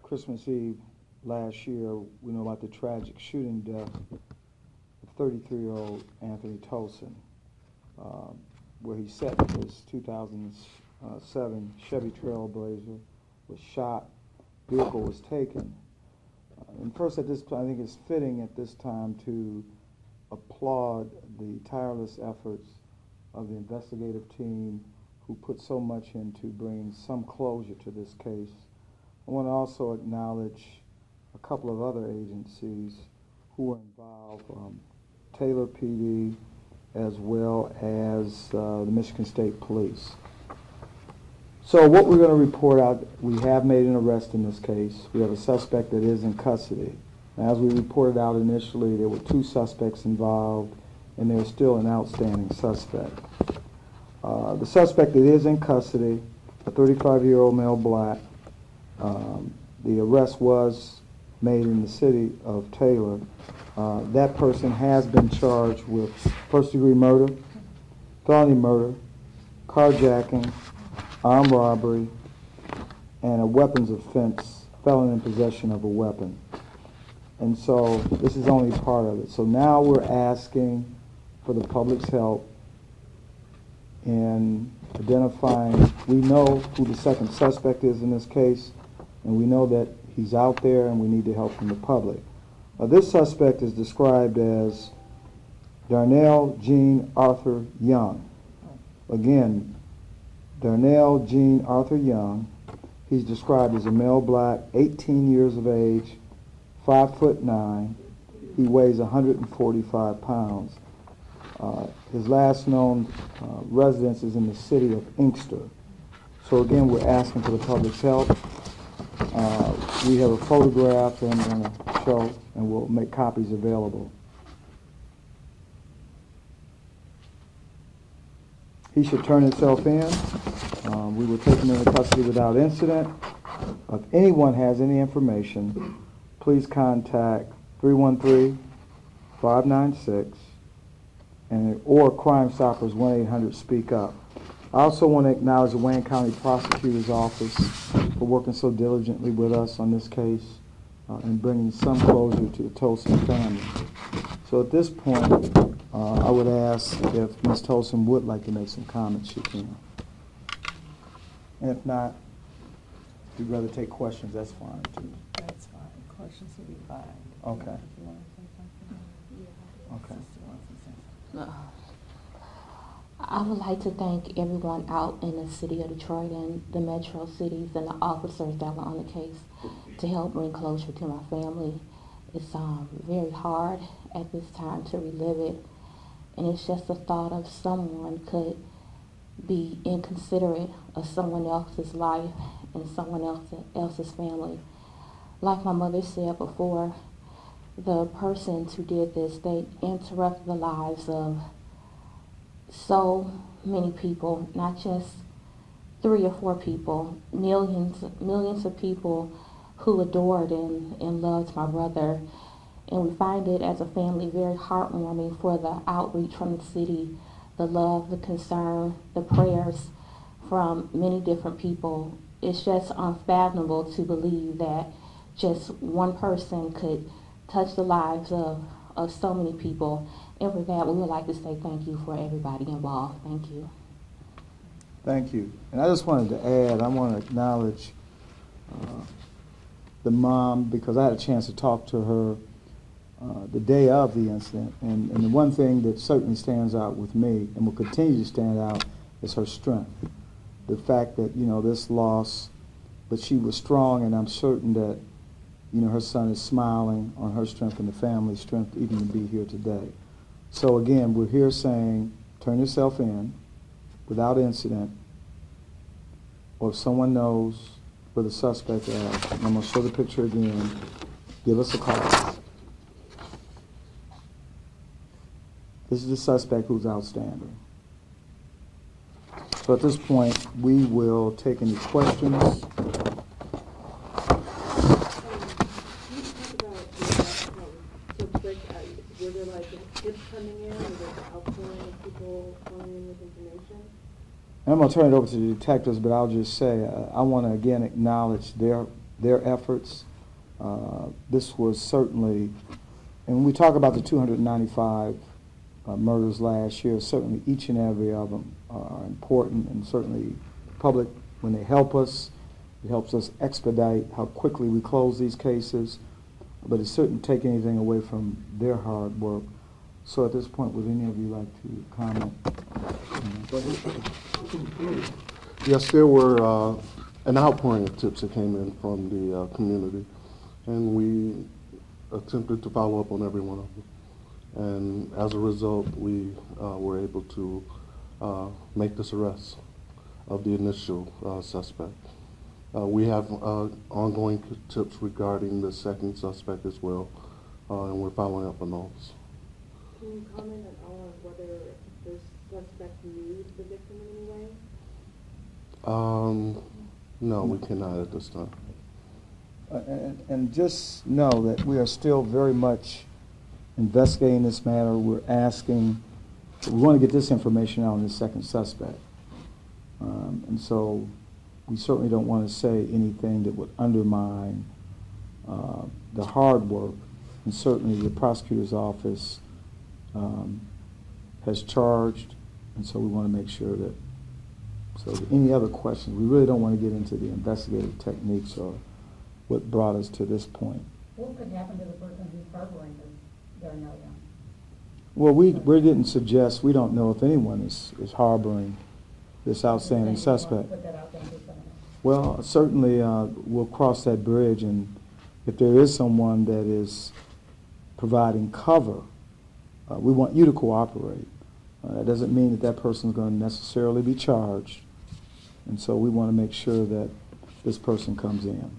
Christmas Eve last year, we know about the tragic shooting death of 33-year-old Anthony Tolson, where he sat in his 2007 Chevy Trailblazer, was shot, vehicle was taken. And first, at this point, I think it's fitting at this time to applaud the tireless efforts of the investigative team who put so much into bringing some closure to this case. I want to also acknowledge a couple of other agencies who were involved, Taylor PD, as well as the Michigan State Police. So what we're going to report out, we have made an arrest in this case. We have a suspect that is in custody. Now, as we reported out initially, there were 2 suspects involved, and there's still an outstanding suspect. The suspect that is in custody, a 35-year-old male black. The arrest was made in the city of Taylor. That person has been charged with first-degree murder, felony murder, carjacking, armed robbery, and a weapons offense, felon in possession of a weapon. And so this is only part of it. So now we're asking for the public's help in identifying, we know who the second suspect is in this case, and we know that he's out there and we need the help from the public. This suspect is described as Darnell Jean Arthur Young. Again, Darnell Jean Arthur Young. He's described as a male black, 18 years of age, 5'9". He weighs 145 pounds. His last known residence is in the city of Inkster. So again, we're asking for the public's help. We have a photograph that I'm going to show, and we'll make copies available. He should turn himself in. We will take him into custody without incident. If anyone has any information, please contact 313-596 or Crime Stoppers 1-800-SPEAK-UP. I also want to acknowledge the Wayne County Prosecutor's Office for working so diligently with us on this case and bringing some closure to the Tolson family. So at this point, I would ask if Ms. Tolson would like to make some comments, she can. And if not, if you'd rather take questions, that's fine too. That's fine. Questions will be fine. Okay. If you want to say something? Okay. Sister wants to say something. I would like to thank everyone out in the city of Detroit and the metro cities and the officers that were on the case to help bring closure to my family. It's very hard at this time to relive it, and it's just the thought of someone could be inconsiderate of someone else's life and someone else's family. Like my mother said before, the persons who did this, they interrupted the lives of so many people, not just 3 or 4 people, millions of people who adored and loved my brother. And we find it as a family very heartwarming for the outreach from the city, the love, the concern, the prayers from many different people. It's just unfathomable to believe that just one person could touch the lives of so many people. And for that, we would like to say thank you for everybody involved. Thank you. Thank you. And I just wanted to add, I want to acknowledge the mom, because I had a chance to talk to her the day of the incident. And the one thing that certainly stands out with me and will continue to stand out is her strength. The fact that, this loss, but she was strong, and I'm certain that, her son is smiling on her strength and the family's strength even to be here today. So again, we're here saying, turn yourself in without incident, or if someone knows where the suspect is, I'm going to show the picture again, give us a call. This is the suspect who's outstanding. So at this point, we will take any questions. Were there like tips coming in, or was there outpouring of people coming in with information? And I'm going to turn it over to the detectives, but I'll just say I want to again acknowledge their their efforts. This was certainly, and when we talk about the 295 murders last year, certainly each and every of them are important, and certainly public, when they help us, it helps us expedite how quickly we close these cases, but it shouldn't take anything away from their hard work. So at this point, would any of you like to comment? Yes, there were an outpouring of tips that came in from the community, and we attempted to follow up on every one of them. And as a result, we were able to make this arrest of the initial suspect. We have ongoing tips regarding the second suspect as well, and we're following up on those. Can you comment at all on whether the suspect knew the victim in any way? No, we cannot at this time. And just know that we are still very much investigating this matter. We're asking, we want to get this information out on the second suspect. And so we certainly don't want to say anything that would undermine the hard work. And certainly the prosecutor's office has charged, and so we want to make sure that, so any other questions, we really don't want to get into the investigative techniques or what brought us to this point. What could happen to the person who's harboring their young? Well, we didn't suggest, we don't know if anyone is harboring this outstanding suspect. Put that out there and do something. Well, certainly we'll cross that bridge, and if there is someone that is providing cover, we want you to cooperate. That doesn't mean that that person is going to necessarily be charged, and so we want to make sure that this person comes in.